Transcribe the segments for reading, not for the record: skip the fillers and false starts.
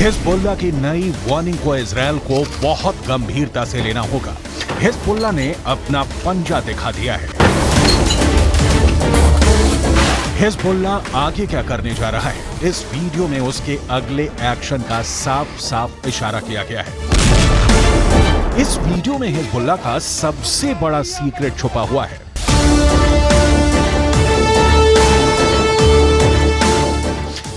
Hezbollah की नई warning को इजरायल को बहुत गंभीरता से लेना होगा। हिजबुल्लाह ने अपना पंजा दिखा दिया है। हिजबुल्लाह आगे क्या करने जा रहा है, इस वीडियो में उसके अगले एक्शन का साफ साफ इशारा किया गया है। इस वीडियो में हिजबुल्लाह का सबसे बड़ा सीक्रेट छुपा हुआ है।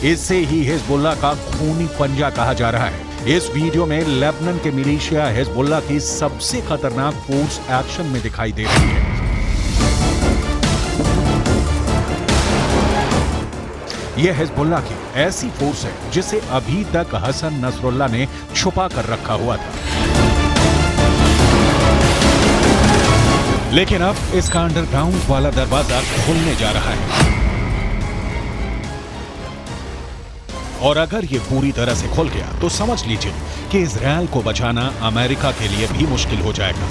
इसे ही हिजबुल्लाह का खूनी पंजा कहा जा रहा है। इस वीडियो में लेबनान के मिलिशिया हिजबुल्लाह की सबसे खतरनाक फोर्स एक्शन में दिखाई दे रही है। यह हिजबुल्लाह की ऐसी फोर्स है जिसे अभी तक हसन नसरुल्लाह ने छुपा कर रखा हुआ था, लेकिन अब इसका अंडरग्राउंड वाला दरवाजा खुलने जा रहा है। और अगर ये पूरी तरह से खुल गया तो समझ लीजिए कि इजरायल को बचाना अमेरिका के लिए भी मुश्किल हो जाएगा।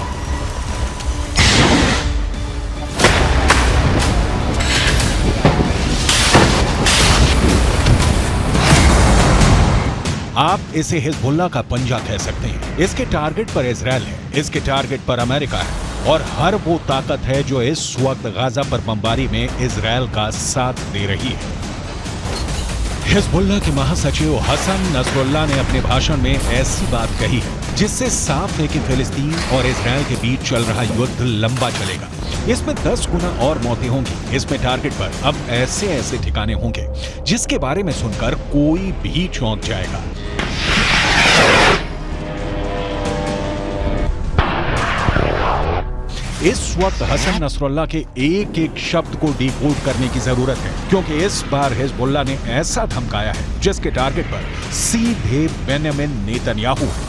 आप इसे हिजबुल्लाह का पंजा कह सकते हैं। इसके टारगेट पर इजरायल है, इसके टारगेट पर अमेरिका है और हर वो ताकत है जो इस वक्त गाजा पर बमबारी में इजरायल का साथ दे रही है। हिजबुल्लाह के महासचिव हसन नसरुल्लाह ने अपने भाषण में ऐसी बात कही है जिससे साफ है कि फिलिस्तीन और इजरायल के बीच चल रहा युद्ध लंबा चलेगा। इसमें 10 गुना और मौतें होंगी। इसमें टारगेट पर अब ऐसे ऐसे ठिकाने होंगे जिसके बारे में सुनकर कोई भी चौंक जाएगा। इस वक्त हसन नसरुल्लाह के एक एक शब्द को डिकोड करने की जरूरत है, क्योंकि इस बार हिजबुल्लाह ने ऐसा धमकाया है जिसके टारगेट पर सीधे बेंयामिन नेतन्याहू है।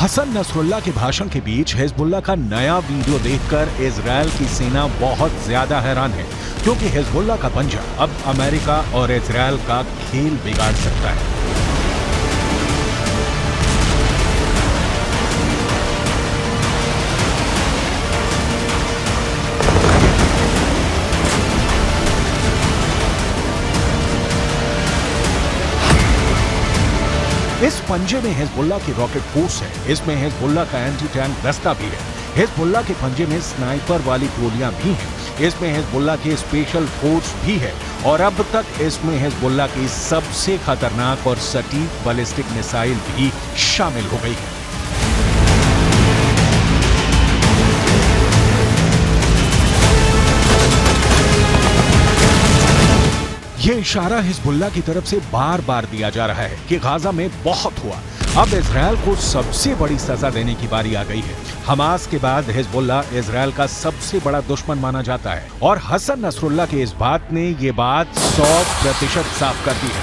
हसन नसरुल्लाह के भाषण के बीच हिजबुल्लाह का नया वीडियो देखकर इजरायल की सेना बहुत ज्यादा हैरान है, क्योंकि हिजबुल्लाह का पंजा अब अमेरिका और इजरायल का खेल बिगाड़ सकता है। इस पंजे में हिजबुल्लाह की रॉकेट फोर्स है, इसमें हिजबुल्लाह का एंटी टैंक दस्ता भी है, हिजबुल्लाह के पंजे में स्नाइपर वाली गोलियां भी हैं, इसमें हिजबुल्लाह की स्पेशल फोर्स भी है और अब तक इसमें हिजबुल्लाह की सबसे खतरनाक और सटीक बैलिस्टिक मिसाइल भी शामिल हो गई है। ये इशारा हिजबुल्लाह की तरफ से बार बार दिया जा रहा है कि गाजा में बहुत हुआ, अब इजरायल को सबसे बड़ी सजा देने की बारी आ गई है। हमास के बाद हिजबुल्लाह इजरायल का सबसे बड़ा दुश्मन माना जाता है और हसन नसरुल्लाह की इस बात ने ये बात 100% साफ कर दी है।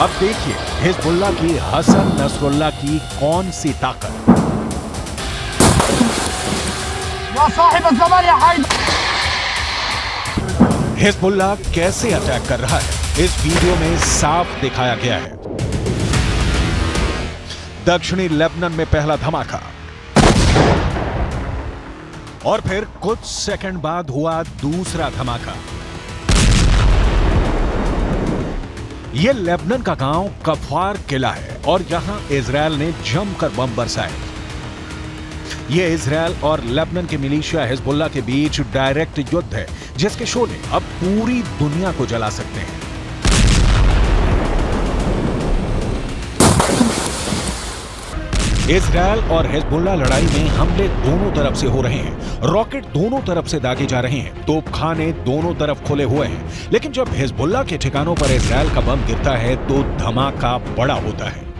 अब देखिए हिजबुल्लाह की हसन नसरुल्लाह की कौन सी ताकत। या साहिब ज़मान या हाइद। हिजबुल्लाह कैसे अटैक कर रहा है इस वीडियो में साफ दिखाया गया है। दक्षिणी लेबनान में पहला धमाका और फिर कुछ सेकंड बाद हुआ दूसरा धमाका। यह लेबनान का गांव कफार किला है और यहां इजरायल ने जमकर बम बरसाए। ये इजराइल और लेबनान के मिलिशिया हिजबुल्लाह के बीच डायरेक्ट युद्ध है, जिसके शोले अब पूरी दुनिया को जला सकते हैं। इजराइल और हिजबुल्लाह लड़ाई में हमले दोनों तरफ से हो रहे हैं, रॉकेट दोनों तरफ से दागे जा रहे हैं, तोपखाने दोनों तरफ खुले हुए हैं। लेकिन जब हिजबुल्लाह के ठिकानों पर इजराइल का बम गिरता है तो धमाका बड़ा होता है।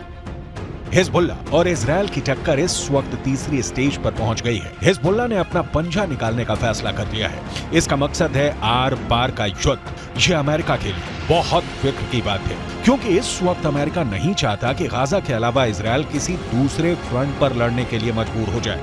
हिजबुल्लाह और इजराइल की टक्कर इस वक्त तीसरी स्टेज पर पहुंच गई है। हिजबुल्लाह ने अपना पंजा निकालने का फैसला कर लिया है। इसका मकसद है आर पार का युद्ध। यह अमेरिका के लिए बहुत फिक्र की बात है, क्योंकि इस वक्त अमेरिका नहीं चाहता कि गाजा के अलावा इजराइल किसी दूसरे फ्रंट पर लड़ने के लिए मजबूर हो जाए।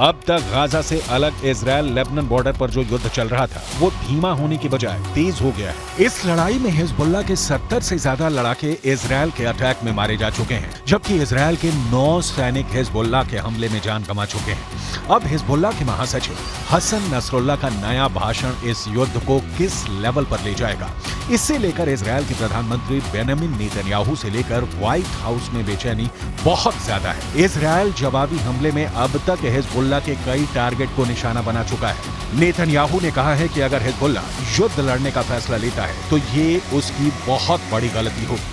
अब तक गाजा से अलग इजराइल लेबनान बॉर्डर पर जो युद्ध चल रहा था वो धीमा होने की बजाय तेज हो गया है। इस लड़ाई में हिजबुल्लाह के 70 से ज्यादा लड़ाके इजराइल के अटैक में मारे जा चुके हैं, जबकि इजराइल के 9 सैनिक हिजबुल्लाह के हमले में जान गंवा चुके हैं। अब हिजबुल्लाह के महासचिव हसन नसरुल्लाह का नया भाषण इस युद्ध को किस लेवल पर ले जाएगा, इससे लेकर इजराइल के प्रधानमंत्री बेंजामिन नेतन्याहू से लेकर व्हाइट हाउस में बेचैनी बहुत ज्यादा है। इजराइल जवाबी हमले में अब तक हिजबुल्लाह के कई टारगेट को निशाना बना चुका है। नेतन्याहू ने कहा है कि अगर हिजबुल्लाह युद्ध लड़ने का फैसला लेता है तो ये उसकी बहुत बड़ी गलती होगी।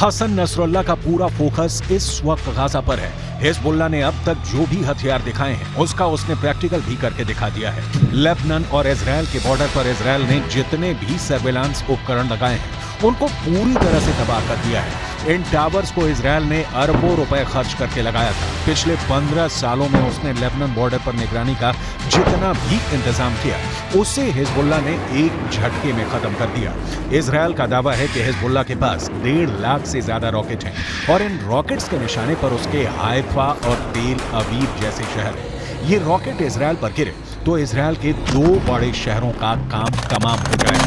हसन नसरुल्लाह का पूरा फोकस इस वक्त गाजा पर है। हिजबुल्लाह ने अब तक जो भी हथियार दिखाए हैं उसका उसने प्रैक्टिकल भी करके दिखा दिया है। लेबनान और इजराइल के बॉर्डर पर इजराइल ने जितने भी सर्विलांस उपकरण लगाए हैं उनको पूरी तरह से तबाह कर दिया है। इन टावर्स को इजराइल ने अरबों रुपए खर्च करके लगाया था। पिछले 15 सालों में उसने लेबनान बॉर्डर पर निगरानी का जितना भी इंतजाम किया उसे हिजबुल्लाह ने एक झटके में खत्म कर दिया। इजराइल का दावा है कि हिजबुल्लाह के पास 1.5 लाख से ज्यादा रॉकेट हैं और इन रॉकेट्स के निशाने पर उसके हाइफा और तेल अवीव जैसे शहर हैं। ये रॉकेट इजराइल पर गिरे तो इजराइल के 2 बड़े शहरों का काम तमाम हो जाएगा।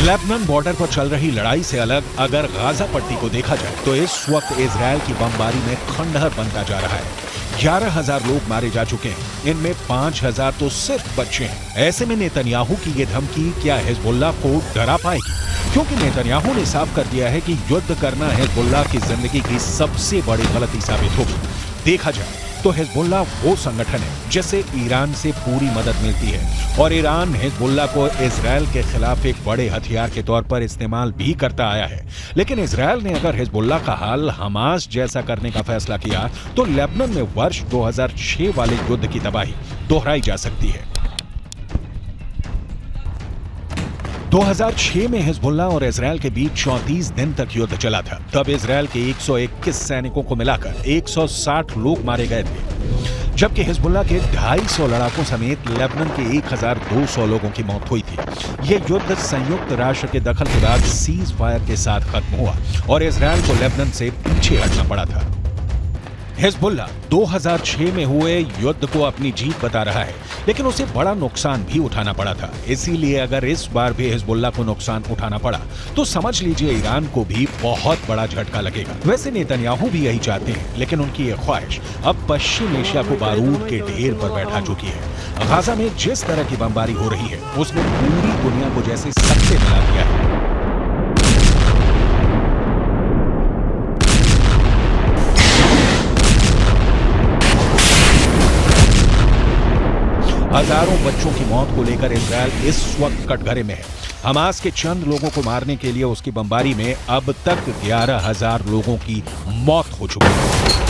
लेबनान बॉर्डर पर चल रही लड़ाई से अलग अगर गाजा पट्टी को देखा जाए तो इस वक्त इजराइल की बमबारी में खंडहर बनता जा रहा है। 11,000 लोग मारे जा चुके हैं, इनमें 5,000 तो सिर्फ बच्चे हैं। ऐसे में नेतन्याहू की ये धमकी क्या हिजबुल्लाह को डरा पाएगी? क्योंकि नेतन्याहू ने साफ कर दिया है कि युद्ध करना हिजबुल्लाह की जिंदगी की सबसे बड़ी गलती साबित होगी। देखा जाए तो हिजबुल्लाह वो संगठन है जिसे ईरान से पूरी मदद मिलती है और ईरान हिजबुल्लाह को इजराइल के खिलाफ एक बड़े हथियार के तौर पर इस्तेमाल भी करता आया है। लेकिन इजराइल ने अगर हिजबुल्लाह का हाल हमास जैसा करने का फैसला किया तो लेबनान में वर्ष 2006 वाले युद्ध की तबाही दोहराई जा सकती है। 2006 में हिजबुल्लाह और इजराइल के बीच 34 दिन तक युद्ध चला था। तब इजराइल के 121 सैनिकों को मिलाकर 160 लोग मारे गए थे, जबकि हिजबुल्लाह के 250 लड़ाकों समेत लेबनान के 1200 लोगों की मौत हुई थी। ये युद्ध संयुक्त राष्ट्र के दखल के बाद सीज फायर के साथ खत्म हुआ और इजराइल को लेबनान से पीछे हटना पड़ा था। हिजबुल्लाह 2006 में हुए युद्ध को अपनी जीत बता रहा है, लेकिन उसे बड़ा नुकसान भी उठाना पड़ा था। इसीलिए अगर इस बार भी हिजबुल्लाह को नुकसान उठाना पड़ा तो समझ लीजिए ईरान को भी बहुत बड़ा झटका लगेगा। वैसे नेतन्याहू भी यही चाहते हैं, लेकिन उनकी ये ख्वाहिश अब पश्चिम एशिया को बारूद के ढेर पर बैठा चुकी है। गाजा में जिस तरह की बमबारी हो रही है उसने पूरी दुनिया को जैसे सबसे मिला दिया है। हजारों बच्चों की मौत को लेकर इजरायल इस वक्त कटघरे में है। हमास के चंद लोगों को मारने के लिए उसकी बमबारी में अब तक 11,000 लोगों की मौत हो चुकी है।